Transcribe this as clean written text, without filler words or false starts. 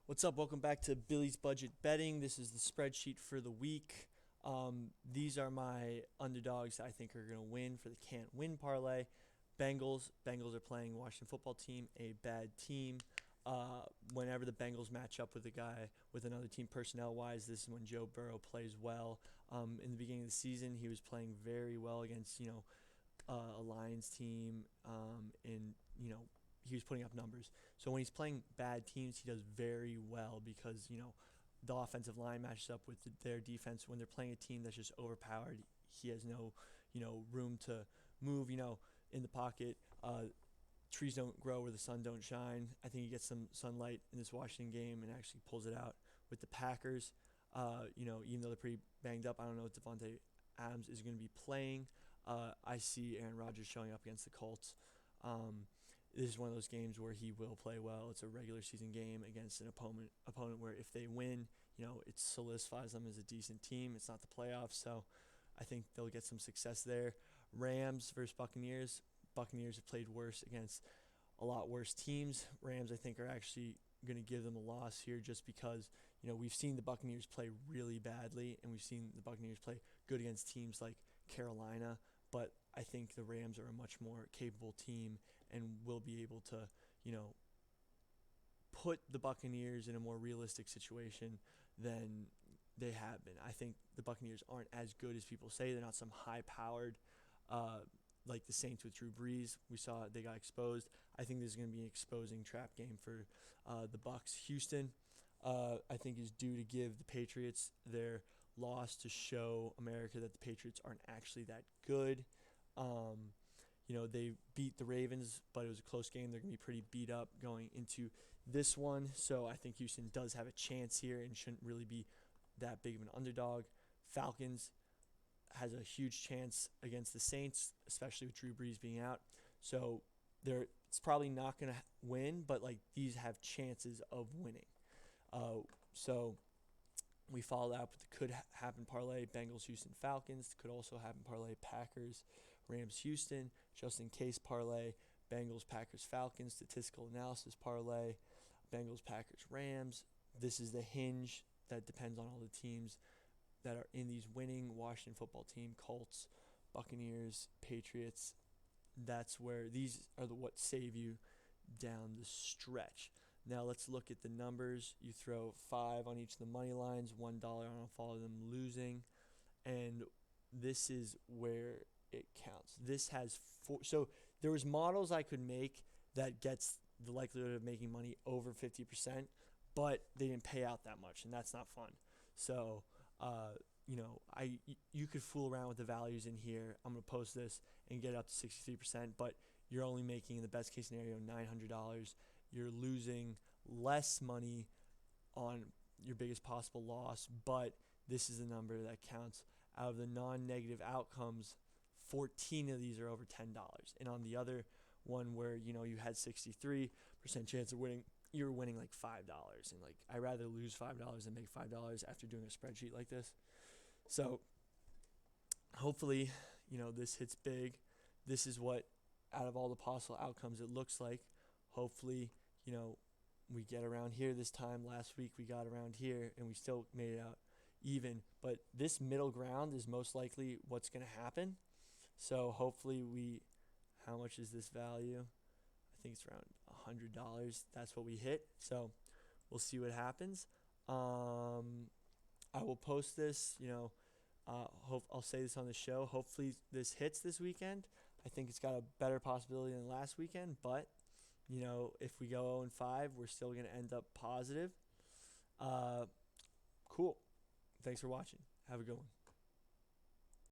What's up? Welcome back to Billy's Budget Betting. This is the spreadsheet for the week. These are my underdogs I think are going to win for the can't win parlay. Bengals. Bengals are playing Washington football team, a bad team. Whenever the Bengals match up with a guy with another team personnel-wise, this is when Joe Burrow plays well. In the beginning of the season, he was playing very well against a Lions team, and he was putting up numbers. So when he's playing bad teams, he does very well because the offensive line matches up with their defense. When they're playing a team that's just overpowered, he has no room to move in the pocket. Trees don't grow where the sun don't shine. I think he gets some sunlight in this Washington game and actually pulls it out with the Packers. Even though they're pretty banged up, I don't know if Devontae Adams is going to be playing. I see Aaron Rodgers showing up against the Colts. This is one of those games where he will play well. It's a regular season game against an opponent where if they win, it solidifies them as a decent team. It's not the playoffs, so I think they'll get some success there. Rams versus Buccaneers. Buccaneers have played worse against a lot worse teams. Rams, I think, are actually going to give them a loss here just because, we've seen the Buccaneers play really badly, and we've seen the Buccaneers play good against teams like Carolina, but I think the Rams are a much more capable team and will be able to, put the Buccaneers in a more realistic situation than they have been. I think the Buccaneers aren't as good as people say. They're not some high-powered, like the Saints with Drew Brees. We saw they got exposed. I think this is going to be an exposing trap game for the Bucs. Houston, I think, is due to give the Patriots their loss to show America that the Patriots aren't actually that good. They beat the Ravens, but it was a close game. They're going to be pretty beat up going into this one. So I think Houston does have a chance here and shouldn't really be that big of an underdog. Falcons has a huge chance against the Saints, especially with Drew Brees being out. So it's probably not going to win, but these have chances of winning. So we follow that up with the could happen parlay, Bengals, Houston, Falcons. Could also happen parlay, Packers, Rams, Houston. Just in case parlay, Bengals, Packers, Falcons. Statistical analysis parlay, Bengals, Packers, Rams. This is the hinge that depends on all the teams that are in these winning. Washington football team, Colts, Buccaneers, Patriots. That's where these are what save you down the stretch. Now let's look at the numbers. You throw 5 on each of the money lines, $1 on all of them losing, and this is where it counts. This has 4. So there was models I could make that gets the likelihood of making money over 50%, but they didn't pay out that much, and that's not fun. So you could fool around with the values in here. I'm going to post this and get it up to 63%, but you're only making, in the best case scenario, $900. You're losing less money on your biggest possible loss, but this is the number that counts. Out of the non-negative outcomes, 14 of these are over $10. And on the other one where, you had 63% chance of winning, you're winning like $5. And I'd rather lose $5 than make $5 after doing a spreadsheet like this. So hopefully, this hits big. This is what, out of all the possible outcomes, it looks like. Hopefully, we get around here this time. Last week we got around here and we still made it out even. But this middle ground is most likely what's going to happen. So hopefully how much is this value? I think it's around $100. That's what we hit. So we'll see what happens. I will post this, I'll say this on the show. Hopefully this hits this weekend. I think it's got a better possibility than last weekend, but if we go 0-5, we're still going to end up positive. Cool. Thanks for watching. Have a good one.